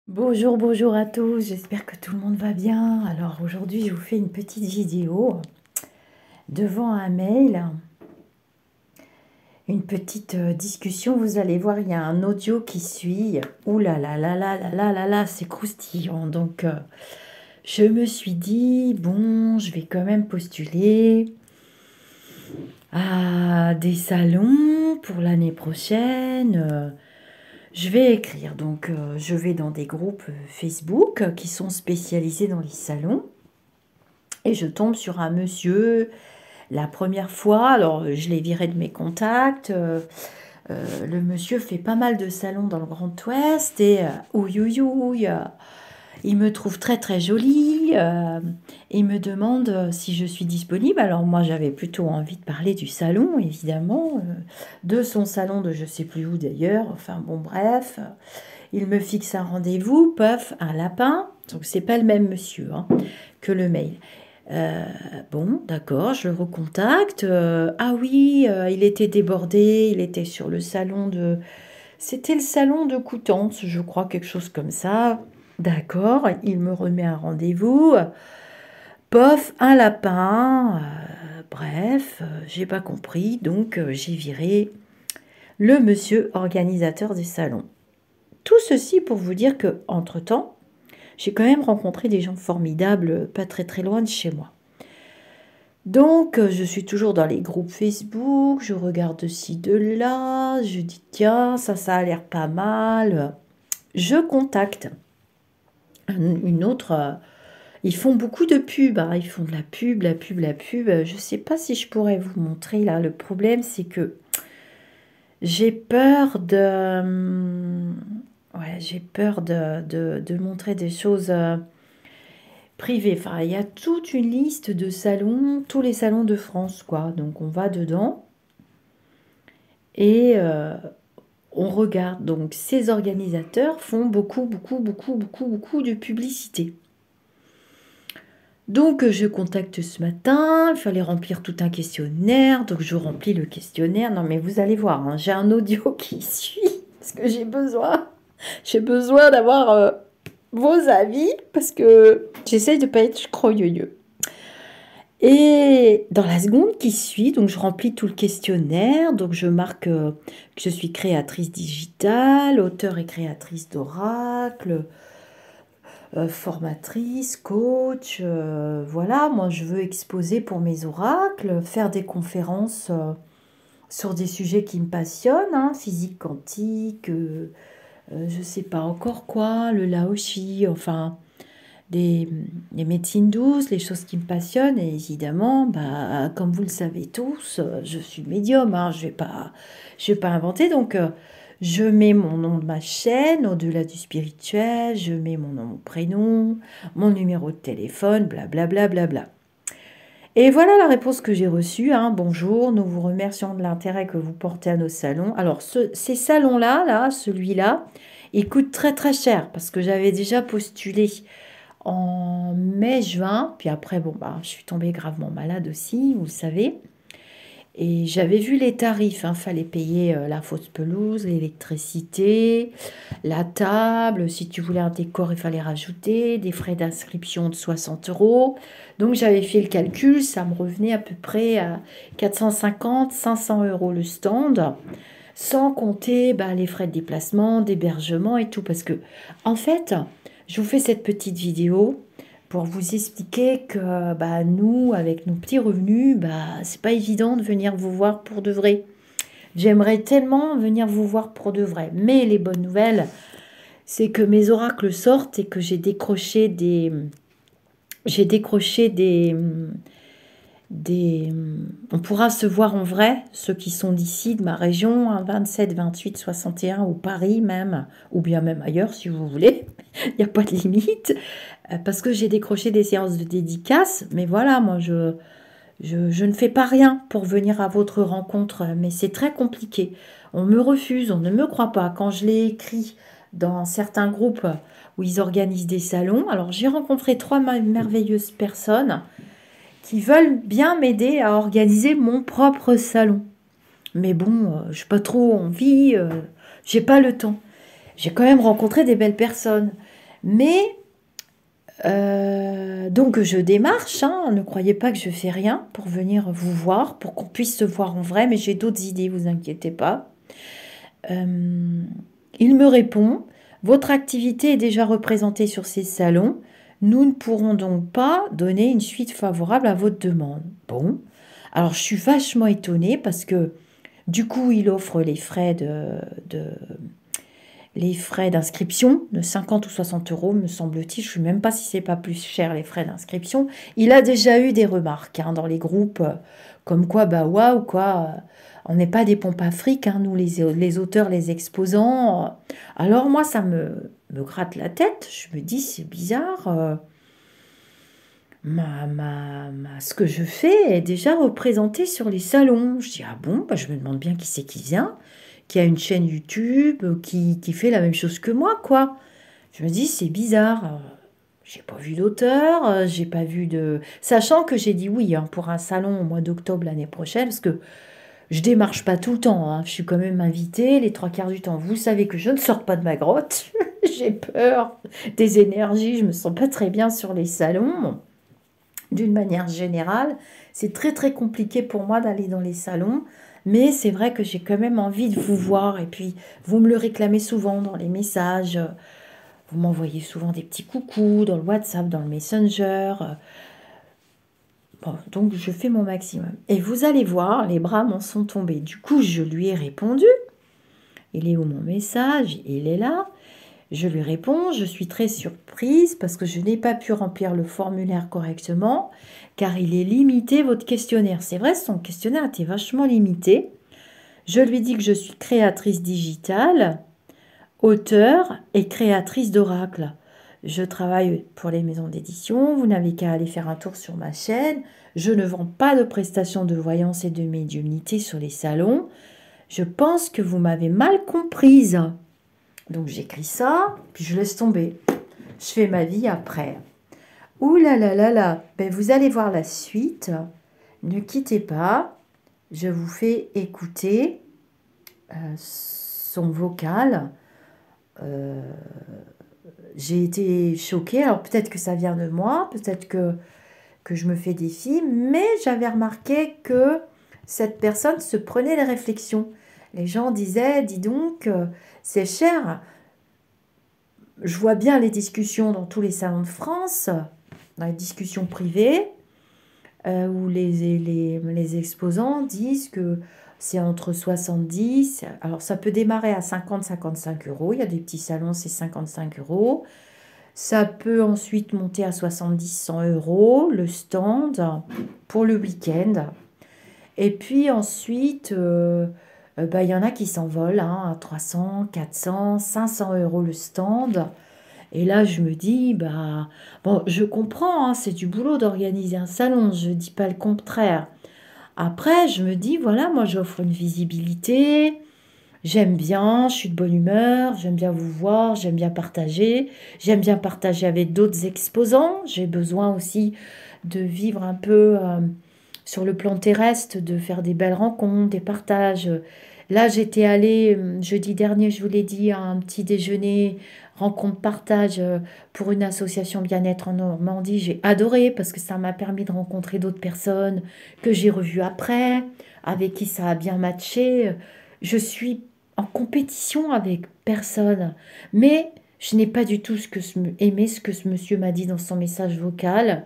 Bonjour, bonjour à tous, j'espère que tout le monde va bien. Alors aujourd'hui, je vous fais une petite vidéo devant un mail, une petite discussion. Vous allez voir, il y a un audio qui suit. Ouh là là là là là là là là, c'est croustillant. Donc je me suis dit, bon, je vais quand même postuler à des salons pour l'année prochaine. Je vais écrire, donc je vais dans des groupes Facebook qui sont spécialisés dans les salons et je tombe sur un monsieur la première fois. Alors je l'ai viré de mes contacts. Le monsieur fait pas mal de salons dans le Grand Ouest et ouïe, ouïe, ouïe, il me trouve très très jolie. Il me demande si je suis disponible. Alors moi j'avais plutôt envie de parler du salon, évidemment, de son salon de je sais plus où d'ailleurs. Enfin bon bref, il me fixe un rendez-vous, paf, un lapin. Donc c'est pas le même monsieur hein, que le mail. Euh, bon, d'accord, je le recontacte. Ah oui, il était débordé, il était sur le salon de... C'était le salon de Coutances, je crois, quelque chose comme ça. D'accord, il me remet un rendez-vous. Pof, un lapin. Bref, j'ai pas compris, donc j'ai viré le monsieur organisateur du salon. Tout ceci pour vous dire que, entre-temps, j'ai quand même rencontré des gens formidables, pas très très loin de chez moi. Donc, je suis toujours dans les groupes Facebook, je regarde de ci, de là, je dis tiens, ça a l'air pas mal. Je contacte une autre. Ils font beaucoup de pubs, hein, ils font de la pub, la pub, la pub. Je ne sais pas si je pourrais vous montrer là. Le problème, c'est que j'ai peur ouais, j'ai peur de montrer des choses privées. Enfin, il y a toute une liste de salons, tous les salons de France, quoi. Donc, on va dedans. Et on regarde. Donc, ces organisateurs font beaucoup, beaucoup, beaucoup, beaucoup, beaucoup de publicité. Donc, je contacte ce matin. Il fallait remplir tout un questionnaire. Donc, je remplis le questionnaire. Non, mais vous allez voir, hein, j'ai un audio qui suit parce que j'ai besoin d'avoir vos avis parce que j'essaye de ne pas être croyoyeux. Et dans la seconde qui suit, donc je remplis tout le questionnaire, donc je marque que je suis créatrice digitale, auteure et créatrice d'oracle, formatrice, coach, voilà, moi je veux exposer pour mes oracles, faire des conférences sur des sujets qui me passionnent, hein, physique quantique, je sais pas encore quoi, le laoshi, enfin des, des médecines douces, les choses qui me passionnent. Et évidemment, bah, comme vous le savez tous, je suis médium, hein, je vais pas inventer. Donc, je mets mon nom de ma chaîne, au-delà du spirituel, je mets mon nom, mon prénom, mon numéro de téléphone, blablabla. Bla, bla, bla. Et voilà la réponse que j'ai reçue. Hein. Bonjour, nous vous remercions de l'intérêt que vous portez à nos salons. Alors, ces salons-là, là, celui-là, il coûte très très cher parce que j'avais déjà postulé en mai-juin. Puis après, bon, bah, je suis tombée gravement malade aussi, vous le savez. Et j'avais vu les tarifs, hein, fallait payer la fausse pelouse, l'électricité, la table. Si tu voulais un décor, il fallait rajouter des frais d'inscription de 60 euros. Donc j'avais fait le calcul, ça me revenait à peu près à 450, 500 euros le stand, sans compter bah, les frais de déplacement, d'hébergement et tout. Parce que, en fait, je vous fais cette petite vidéo pour vous expliquer que bah, nous, avec nos petits revenus, bah, c'est pas évident de venir vous voir pour de vrai. J'aimerais tellement venir vous voir pour de vrai. Mais les bonnes nouvelles, c'est que mes oracles sortent et que j'ai décroché des. On pourra se voir en vrai, ceux qui sont d'ici, de ma région, hein, 27, 28, 61, ou Paris même, ou bien même ailleurs si vous voulez. Il n'y a pas de limite. Parce que j'ai décroché des séances de dédicaces. Mais voilà, moi, je ne fais pas rien pour venir à votre rencontre. Mais c'est très compliqué. On me refuse, on ne me croit pas. Quand je l'ai écrit dans certains groupes où ils organisent des salons, alors j'ai rencontré trois merveilleuses personnes qui veulent bien m'aider à organiser mon propre salon. Mais bon, je n'ai pas trop envie, j'ai pas le temps. J'ai quand même rencontré des belles personnes. Mais, donc je démarche, hein, ne croyez pas que je fais rien pour venir vous voir, pour qu'on puisse se voir en vrai, mais j'ai d'autres idées, vous inquiétez pas. Euh, il me répond, votre activité est déjà représentée sur ces salons, nous ne pourrons donc pas donner une suite favorable à votre demande. Bon, alors je suis vachement étonnée parce que du coup il offre les frais les frais d'inscription de 50 ou 60 euros, me semble-t-il. Je ne sais même pas si c'est pas plus cher les frais d'inscription. Il a déjà eu des remarques hein, dans les groupes, comme quoi, bah waouh, quoi, on n'est pas des pompes à fric, hein, nous les auteurs, les exposants. Alors moi, ça me gratte la tête. Je me dis, c'est bizarre. Ce que je fais est déjà représenté sur les salons. Je dis, ah bon, bah, je me demande bien qui c'est qui vient, qui a une chaîne YouTube, qui fait la même chose que moi, quoi. Je me dis, c'est bizarre. J'ai pas vu d'auteur, j'ai pas vu de... Sachant que j'ai dit oui hein, pour un salon au mois d'octobre l'année prochaine, parce que je démarche pas tout le temps, hein. Je suis quand même invitée les trois quarts du temps. Vous savez que je ne sors pas de ma grotte. J'ai peur des énergies, je me sens pas très bien sur les salons. D'une manière générale, c'est très très compliqué pour moi d'aller dans les salons, mais c'est vrai que j'ai quand même envie de vous voir et puis vous me le réclamez souvent dans les messages, vous m'envoyez souvent des petits coucous dans le WhatsApp, dans le Messenger. Bon, donc je fais mon maximum. Et vous allez voir, les bras m'en sont tombés. Du coup, je lui ai répondu. Il est où mon message? Il est là. Je lui réponds, je suis très surprise parce que je n'ai pas pu remplir le formulaire correctement car il est limité votre questionnaire. C'est vrai, son questionnaire était vachement limité. Je lui dis que je suis créatrice digitale, auteure et créatrice d'oracles. Je travaille pour les maisons d'édition, vous n'avez qu'à aller faire un tour sur ma chaîne. Je ne vends pas de prestations de voyance et de médiumnité sur les salons. Je pense que vous m'avez mal comprise. Donc j'écris ça, puis je laisse tomber. Je fais ma vie après. Ouh là là là là, ben, vous allez voir la suite. Ne quittez pas. Je vous fais écouter son vocal. Euh, j'ai été choquée. Alors peut-être que ça vient de moi, peut-être que je me fais des films, mais j'avais remarqué que cette personne se prenait les réflexions. Les gens disaient, dis donc, c'est cher. Je vois bien les discussions dans tous les salons de France, dans les discussions privées, où les exposants disent que c'est entre 70, alors ça peut démarrer à 50-55 euros, il y a des petits salons, c'est 55 euros, ça peut ensuite monter à 70-100 euros, le stand, pour le week-end, et puis ensuite, bah, il y en a qui s'envolent hein, à 300, 400, 500 euros le stand. Et là, je me dis, bah, bon, je comprends, hein, c'est du boulot d'organiser un salon, je ne dis pas le contraire. Après, je me dis, voilà, moi j'offre une visibilité, j'aime bien, je suis de bonne humeur, j'aime bien vous voir, j'aime bien partager avec d'autres exposants, j'ai besoin aussi de vivre un peu sur le plan terrestre, de faire des belles rencontres, des partages. Là, j'étais allée jeudi dernier, je vous l'ai dit, à un petit déjeuner, rencontre partage pour une association bien-être en Normandie. J'ai adoré parce que ça m'a permis de rencontrer d'autres personnes que j'ai revues après, avec qui ça a bien matché. Je suis en compétition avec personne, mais je n'ai pas du tout aimé ce que ce monsieur m'a dit dans son message vocal.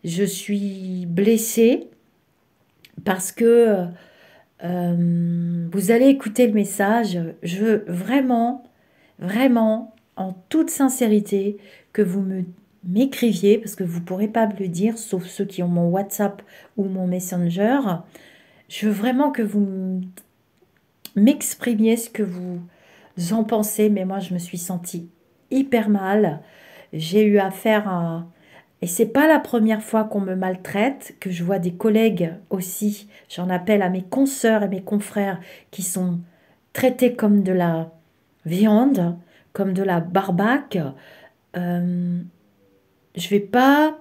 Je suis blessée parce que vous allez écouter le message. Je veux vraiment, vraiment, en toute sincérité, que vous m'écriviez, parce que vous ne pourrez pas me le dire, sauf ceux qui ont mon WhatsApp ou mon Messenger. Je veux vraiment que vous m'exprimiez ce que vous en pensez, mais moi, je me suis sentie hyper mal. J'ai eu affaire à... Et c'est pas la première fois qu'on me maltraite, que je vois des collègues aussi, j'en appelle à mes consoeurs et mes confrères qui sont traités comme de la viande, comme de la barbaque. Euh, je vais pas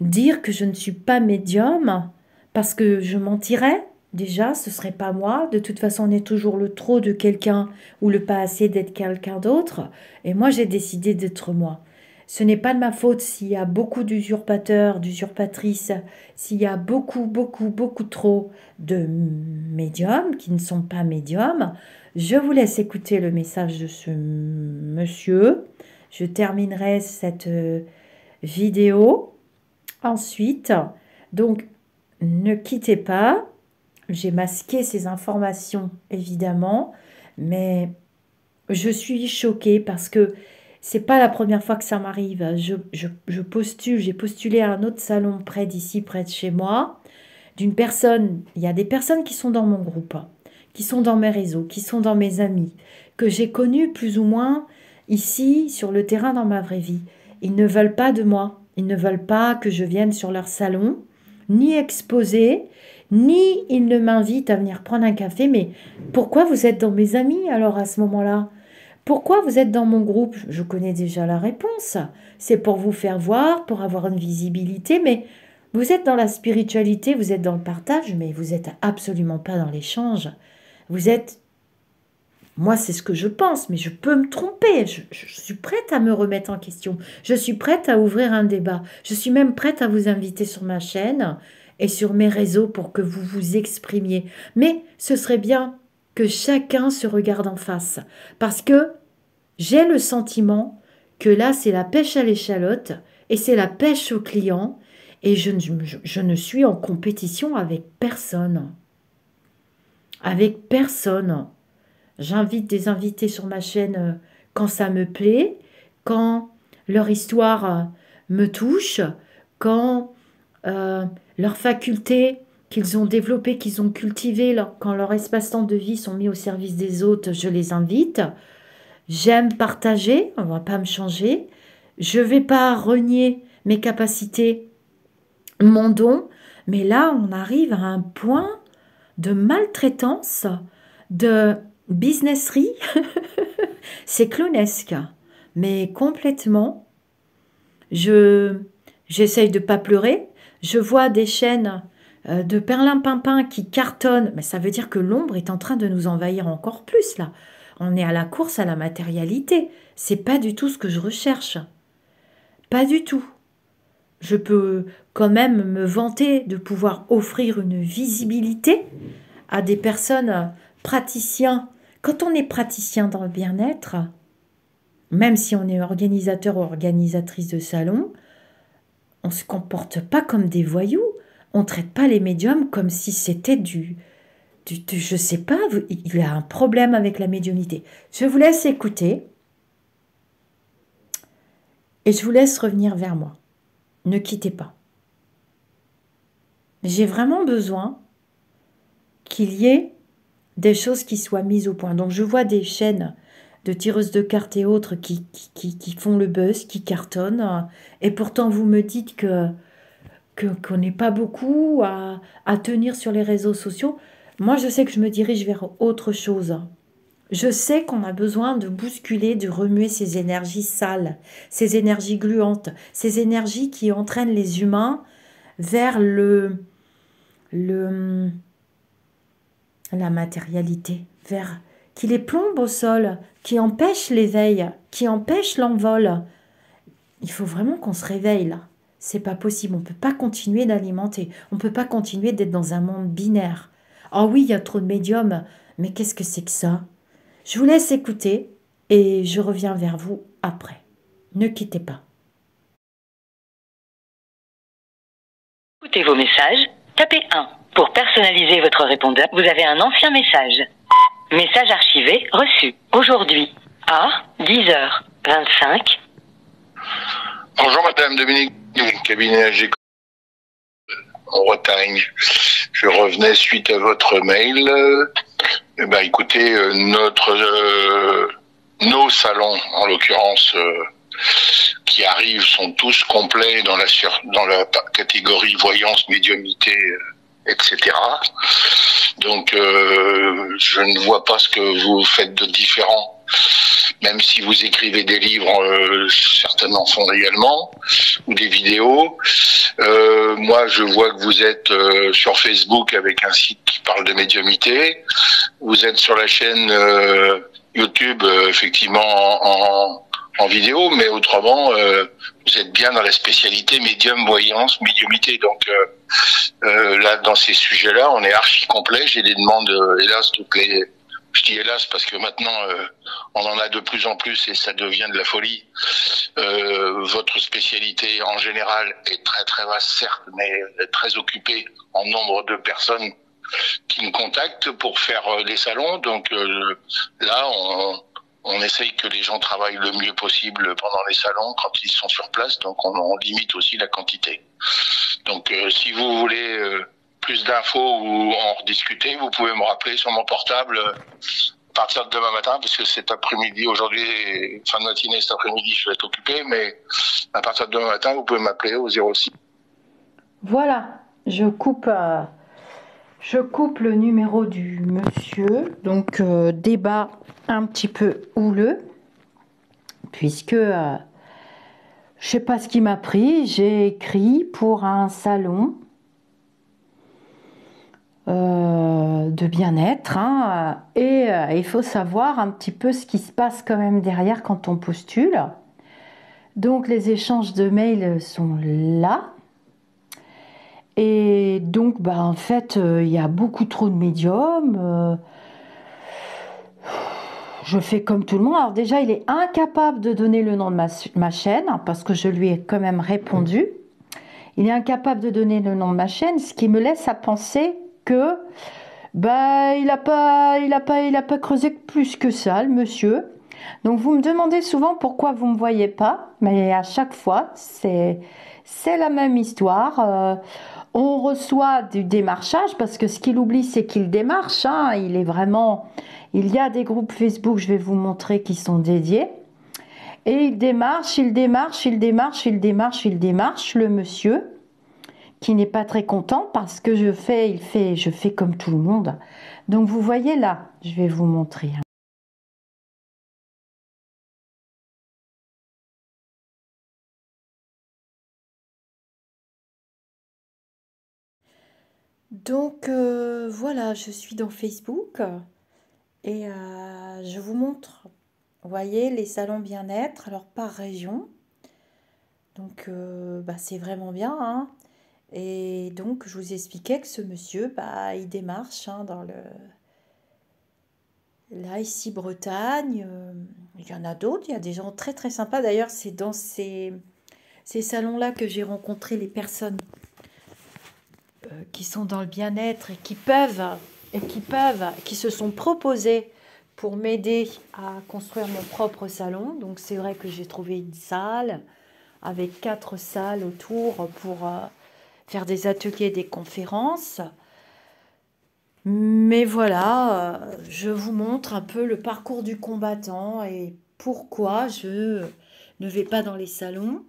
dire que je ne suis pas médium parce que je mentirais. Déjà, ce serait pas moi. De toute façon, on est toujours le trop de quelqu'un ou le pas assez d'être quelqu'un d'autre. Et moi, j'ai décidé d'être moi. Ce n'est pas de ma faute s'il y a beaucoup d'usurpateurs, d'usurpatrices, s'il y a beaucoup, beaucoup, beaucoup trop de médiums qui ne sont pas médiums. Je vous laisse écouter le message de ce monsieur. Je terminerai cette vidéo ensuite. Donc, ne quittez pas. J'ai masqué ces informations, évidemment, mais je suis choquée parce que c'est pas la première fois que ça m'arrive. Je postule, j'ai postulé à un autre salon près d'ici, près de chez moi, d'une personne. Il y a des personnes qui sont dans mon groupe, qui sont dans mes réseaux, qui sont dans mes amis, que j'ai connus plus ou moins ici, sur le terrain, dans ma vraie vie. Ils ne veulent pas de moi. Ils ne veulent pas que je vienne sur leur salon, ni exposer, ni ils ne m'invitent à venir prendre un café. Mais pourquoi vous êtes dans mes amis alors à ce moment-là? Pourquoi vous êtes dans mon groupe? Je connais déjà la réponse. C'est pour vous faire voir, pour avoir une visibilité, mais vous êtes dans la spiritualité, vous êtes dans le partage, mais vous n'êtes absolument pas dans l'échange. Vous êtes... Moi, c'est ce que je pense, mais je peux me tromper. Je suis prête à me remettre en question. Je suis prête à ouvrir un débat. Je suis même prête à vous inviter sur ma chaîne et sur mes réseaux pour que vous vous exprimiez. Mais ce serait bien que chacun se regarde en face. Parce que j'ai le sentiment que là, c'est la pêche à l'échalote et c'est la pêche au client. Et je ne suis en compétition avec personne. Avec personne. J'invite des invités sur ma chaîne quand ça me plaît, quand leur histoire me touche, quand leurs facultés qu'ils ont développées, qu'ils ont cultivées, quand leur espace-temps de vie sont mis au service des autres, je les invite. J'aime partager, on ne va pas me changer. Je ne vais pas renier mes capacités, mon don, mais là, on arrive à un point de maltraitance, de businesserie, c'est clownesque, mais complètement. J'essaye de ne pas pleurer. Je vois des chaînes de perlimpinpin qui cartonnent, mais ça veut dire que l'ombre est en train de nous envahir encore plus, là. On est à la course à la matérialité. C'est pas du tout ce que je recherche. Pas du tout. Je peux quand même me vanter de pouvoir offrir une visibilité à des personnes praticiens. Quand on est praticien dans le bien-être, même si on est organisateur ou organisatrice de salon, on ne se comporte pas comme des voyous. On ne traite pas les médiums comme si c'était je ne sais pas, il a un problème avec la médiumnité. Je vous laisse écouter et je vous laisse revenir vers moi. Ne quittez pas. J'ai vraiment besoin qu'il y ait des choses qui soient mises au point. Donc je vois des chaînes de tireuses de cartes et autres qui font le buzz, qui cartonnent, et pourtant vous me dites qu'on n'est pas beaucoup à tenir sur les réseaux sociaux. Moi, je sais que je me dirige vers autre chose. Je sais qu'on a besoin de bousculer, de remuer ces énergies sales, ces énergies gluantes, ces énergies qui entraînent les humains vers la matérialité, vers qui les plombe au sol, qui empêchent l'éveil, qui empêchent l'envol. Il faut vraiment qu'on se réveille là. C'est pas possible, on ne peut pas continuer d'alimenter, on ne peut pas continuer d'être dans un monde binaire. Ah oui, il y a trop de médiums, mais qu'est-ce que c'est que ça? Je vous laisse écouter et je reviens vers vous après. Ne quittez pas. Écoutez vos messages, tapez 1. Pour personnaliser votre répondeur, vous avez un ancien message. Message archivé reçu aujourd'hui à 10h25. Bonjour Madame Dominique du cabinet AG en Bretagne. Je revenais suite à votre mail. Écoutez, nos salons, en l'occurrence, qui arrivent, sont tous complets dans la catégorie voyance, médiumnité, etc. Donc, je ne vois pas ce que vous faites de différent. Même si vous écrivez des livres, certains en font également, ou des vidéos. Moi, je vois que vous êtes sur Facebook avec un site qui parle de médiumnité. Vous êtes sur la chaîne YouTube, effectivement, en vidéo, mais autrement, vous êtes bien dans la spécialité médium, voyance, médiumité. Donc là, dans ces sujets-là, on est archi complet. J'ai des demandes, hélas, je dis hélas parce que maintenant, on en a de plus en plus et ça devient de la folie. Votre spécialité, en général, est très très vaste, certes, mais très occupée en nombre de personnes qui me contactent pour faire des salons. Donc là, on essaye que les gens travaillent le mieux possible pendant les salons quand ils sont sur place. Donc on limite aussi la quantité. Donc si vous voulez plus d'infos ou en rediscuter, vous pouvez me rappeler sur mon portable à partir de demain matin, parce que cet après-midi, aujourd'hui, fin de matinée, cet après-midi, je vais être occupé, mais à partir de demain matin, vous pouvez m'appeler au 06. Voilà, je coupe le numéro du monsieur. Donc, débat un petit peu houleux, puisque je sais pas ce qui m'a pris. J'ai écrit pour un salon de bien-être, hein, et il faut savoir un petit peu ce qui se passe quand même derrière quand on postule. Donc, les échanges de mails sont là. Et donc, en fait, il y a beaucoup trop de médiums. Je fais comme tout le monde. Alors déjà, il est incapable de donner le nom de ma chaîne, parce que je lui ai quand même répondu. Il est incapable de donner le nom de ma chaîne, ce qui me laisse à penser que il a pas creusé plus que ça, le monsieur. Donc vous me demandez souvent pourquoi vous me voyez pas, mais à chaque fois, c'est la même histoire. On reçoit du démarchage, parce que ce qu'il oublie, c'est qu'il démarche. Hein. Il y a des groupes Facebook, je vais vous montrer, qui sont dédiés. Et il démarche, le monsieur, qui n'est pas très content parce que je fais comme tout le monde. Donc vous voyez là, je vais vous montrer. Donc voilà, je suis dans Facebook et je vous montre, vous voyez, les salons bien-être, alors par région. Donc c'est vraiment bien, hein. Et donc je vous expliquais que ce monsieur, il démarche, hein, là ici Bretagne. Il y en a d'autres, il y a des gens très très sympas. D'ailleurs, c'est dans ces salons-là que j'ai rencontré les personnes qui sont dans le bien-être et qui se sont proposées pour m'aider à construire mon propre salon. Donc c'est vrai que j'ai trouvé une salle avec 4 salles autour pour faire des ateliers, des conférences. Mais voilà, je vous montre un peu le parcours du combattant et pourquoi je ne vais pas dans les salons.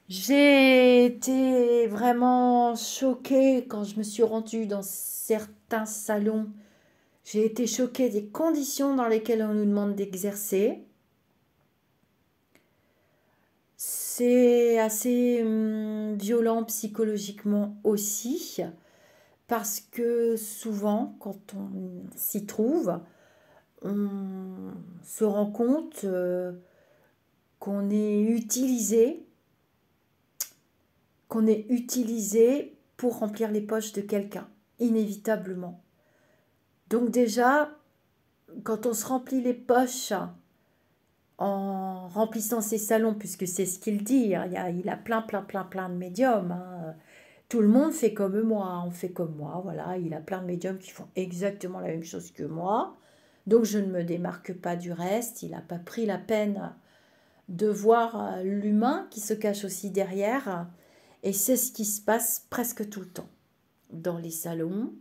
J'ai été vraiment choquée quand je me suis rendue dans certains salons. J'ai été choquée des conditions dans lesquelles on nous demande d'exercer. C'est assez violent psychologiquement aussi, parce que souvent, quand on s'y trouve, on se rend compte qu'on est utilisé pour remplir les poches de quelqu'un, inévitablement. Donc déjà, quand on se remplit les poches en remplissant ses salons, puisque c'est ce qu'il dit, hein, il a plein de médiums. Hein. Tout le monde fait comme moi, on fait comme moi, voilà. Il a plein de médiums qui font exactement la même chose que moi. Donc je ne me démarque pas du reste. Il n'a pas pris la peine de voir l'humain qui se cache aussi derrière. Et c'est ce qui se passe presque tout le temps dans les salons.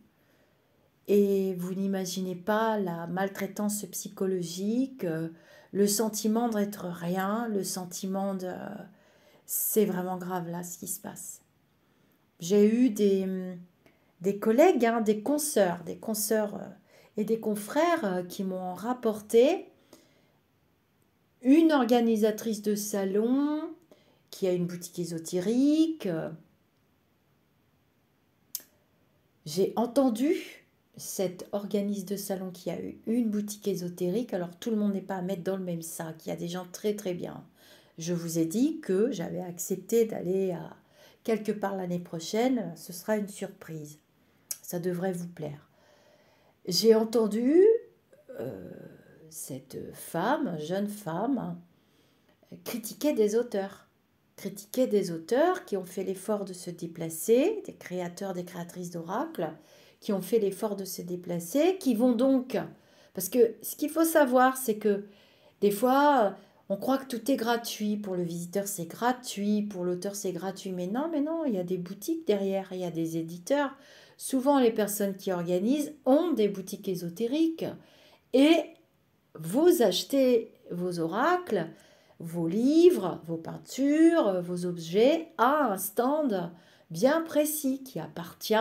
Et vous n'imaginez pas la maltraitance psychologique, le sentiment d'être rien, le sentiment de... C'est vraiment grave là ce qui se passe. J'ai eu des collègues, hein, des consoeurs et des confrères qui m'ont rapporté une organisatrice de salon qui a une boutique ésotérique. J'ai entendu cet organisme de salon qui a eu une boutique ésotérique, alors tout le monde n'est pas à mettre dans le même sac. Il y a des gens très très bien. Je vous ai dit que j'avais accepté d'aller à quelque part l'année prochaine. Ce sera une surprise. Ça devrait vous plaire. J'ai entendu cette femme, jeune femme, critiquer des auteurs. Critiquer des auteurs qui ont fait l'effort de se déplacer, des créateurs, des créatrices d'oracles, qui ont fait l'effort de se déplacer, qui vont donc... Parce que ce qu'il faut savoir, c'est que des fois, on croit que tout est gratuit. Pour le visiteur, c'est gratuit. Pour l'auteur, c'est gratuit. Mais non, il y a des boutiques derrière, il y a des éditeurs. Souvent, les personnes qui organisent ont des boutiques ésotériques. Et vous achetez vos oracles, vos livres, vos peintures, vos objets à un stand bien précis qui appartient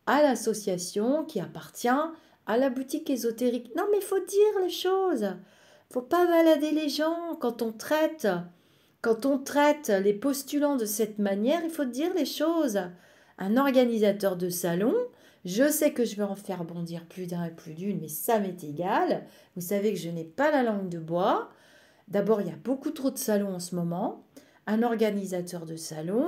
à l'association, qui appartient à la boutique ésotérique. Non, mais il faut dire les choses. Il ne faut pas balader les gens quand on traite les postulants de cette manière. Il faut dire les choses. Un organisateur de salon, je sais que je vais en faire bondir plus d'un et plus d'une, mais ça m'est égal. Vous savez que je n'ai pas la langue de bois. D'abord, il y a beaucoup trop de salons en ce moment. Un organisateur de salon,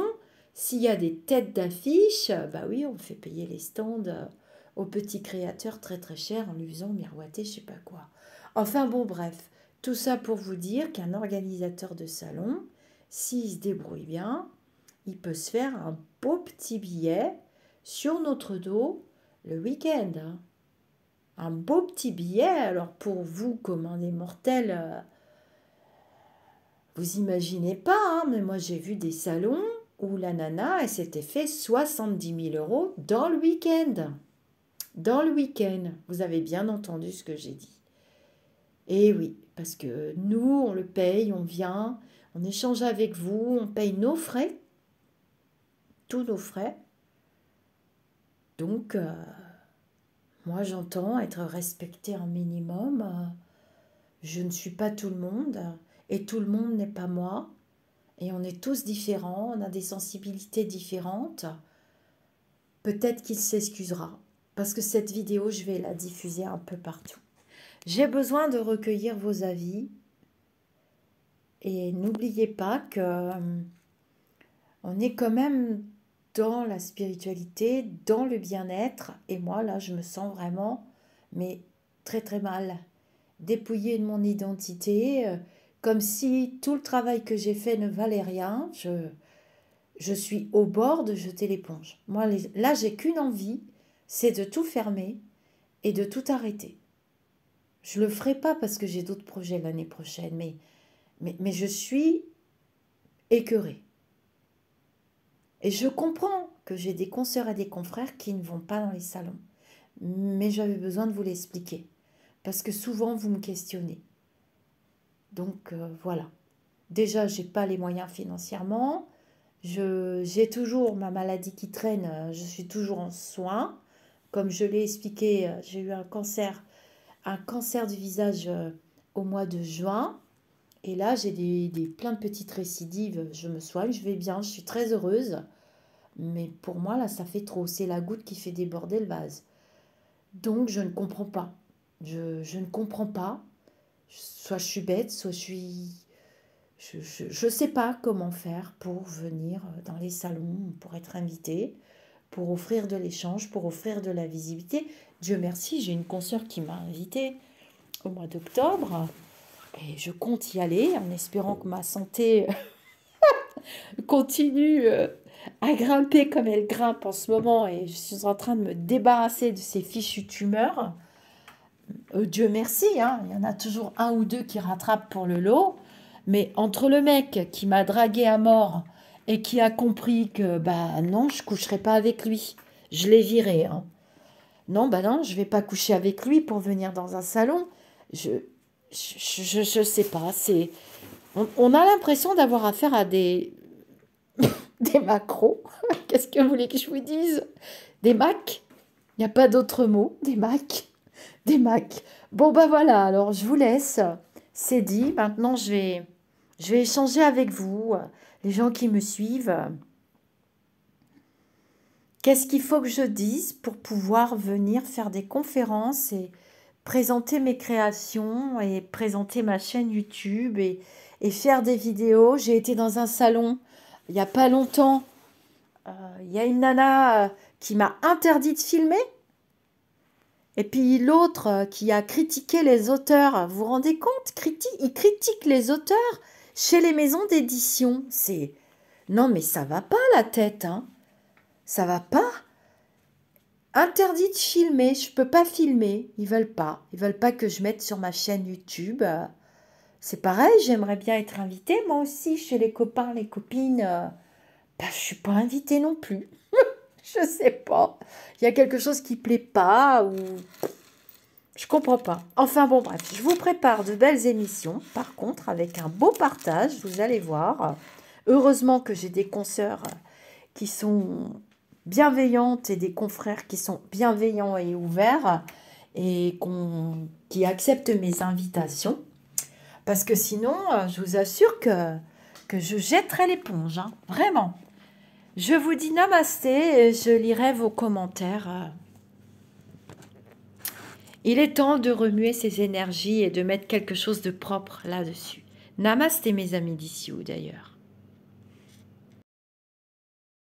s'il y a des têtes d'affiche, bah oui, on fait payer les stands aux petits créateurs très très chers en lui faisant miroiter je sais pas quoi. Enfin bon, bref, tout ça pour vous dire qu'un organisateur de salon, s'il se débrouille bien, il peut se faire un beau petit billet sur notre dos le week-end. Un beau petit billet, alors pour vous comme un des mortels... Vous imaginez pas, hein, mais moi j'ai vu des salons où la nana, elle s'était fait 70 000 € dans le week-end. Dans le week-end. Vous avez bien entendu ce que j'ai dit. Et oui, parce que nous, on le paye, on vient, on échange avec vous, on paye nos frais, tous nos frais. Donc, moi j'entends être respecté un minimum. Je ne suis pas tout le monde. Et tout le monde n'est pas moi. Et on est tous différents, on a des sensibilités différentes. Peut-être qu'il s'excusera. Parce que cette vidéo, je vais la diffuser un peu partout. J'ai besoin de recueillir vos avis. Et n'oubliez pas que on est quand même dans la spiritualité, dans le bien-être. Et moi, là, je me sens vraiment, mais très très mal. Dépouillée de mon identité, comme si tout le travail que j'ai fait ne valait rien. Je suis au bord de jeter l'éponge. Moi, là, j'ai qu'une envie, c'est de tout fermer et de tout arrêter. Je ne le ferai pas parce que j'ai d'autres projets l'année prochaine, mais je suis écœurée. Et je comprends que j'ai des consoeurs et des confrères qui ne vont pas dans les salons. Mais j'avais besoin de vous l'expliquer. Parce que souvent, vous me questionnez. Donc, voilà. Déjà, je n'ai pas les moyens financièrement. J'ai toujours ma maladie qui traîne. Je suis toujours en soins. Comme je l'ai expliqué, j'ai eu un cancer du visage au mois de juin. Et là, j'ai plein de petites récidives. Je me soigne, je vais bien, je suis très heureuse. Mais pour moi, là, ça fait trop. C'est la goutte qui fait déborder le vase. Donc, je ne comprends pas. Je ne comprends pas. Soit je suis bête, soit je suis... Je ne sais pas comment faire pour venir dans les salons, pour être invitée, pour offrir de l'échange, pour offrir de la visibilité. Dieu merci, j'ai une consoeur qui m'a invitée au mois d'octobre. Et je compte y aller en espérant que ma santé continue à grimper comme elle grimpe en ce moment. Et je suis en train de me débarrasser de ces fichues tumeurs. Dieu merci, hein, il y en a toujours un ou deux qui rattrapent pour le lot. Mais entre le mec qui m'a dragué à mort et qui a compris que bah non, je ne coucherai pas avec lui. Je l'ai viré. Hein. Non, bah non, je ne vais pas coucher avec lui pour venir dans un salon. Je sais pas, on a l'impression d'avoir affaire à des macros. Qu'est-ce que vous voulez que je vous dise? Des Macs. Il n'y a pas d'autre mot. Des Macs. Des Macs. Bon, bah voilà, alors je vous laisse. C'est dit. Maintenant, je vais échanger avec vous, les gens qui me suivent. Qu'est-ce qu'il faut que je dise pour pouvoir venir faire des conférences et présenter mes créations et présenter ma chaîne YouTube et faire des vidéos? J'ai été dans un salon il n'y a pas longtemps. Il y a une nana qui m'a interdit de filmer. Et puis l'autre qui a critiqué les auteurs. Vous vous rendez compte? Il critique les auteurs chez les maisons d'édition. C'est... Non mais ça va pas la tête, hein. Ça va pas. Interdit de filmer, je peux pas filmer. Ils veulent pas. Ils veulent pas que je mette sur ma chaîne YouTube. C'est pareil, j'aimerais bien être invitée moi aussi chez les copains, les copines. Bah, je suis pas invitée non plus. Je sais pas. Il y a quelque chose qui plaît pas ou je comprends pas. Enfin bon bref, je vous prépare de belles émissions. Par contre, avec un beau partage, vous allez voir. Heureusement que j'ai des consoeurs qui sont bienveillantes et des confrères qui sont bienveillants et ouverts et qui acceptent mes invitations. Parce que sinon, je vous assure que je jetterai l'éponge, hein, vraiment. Je vous dis namasté et je lirai vos commentaires. Il est temps de remuer ces énergies et de mettre quelque chose de propre là-dessus. Namasté mes amis d'ici ou d'ailleurs.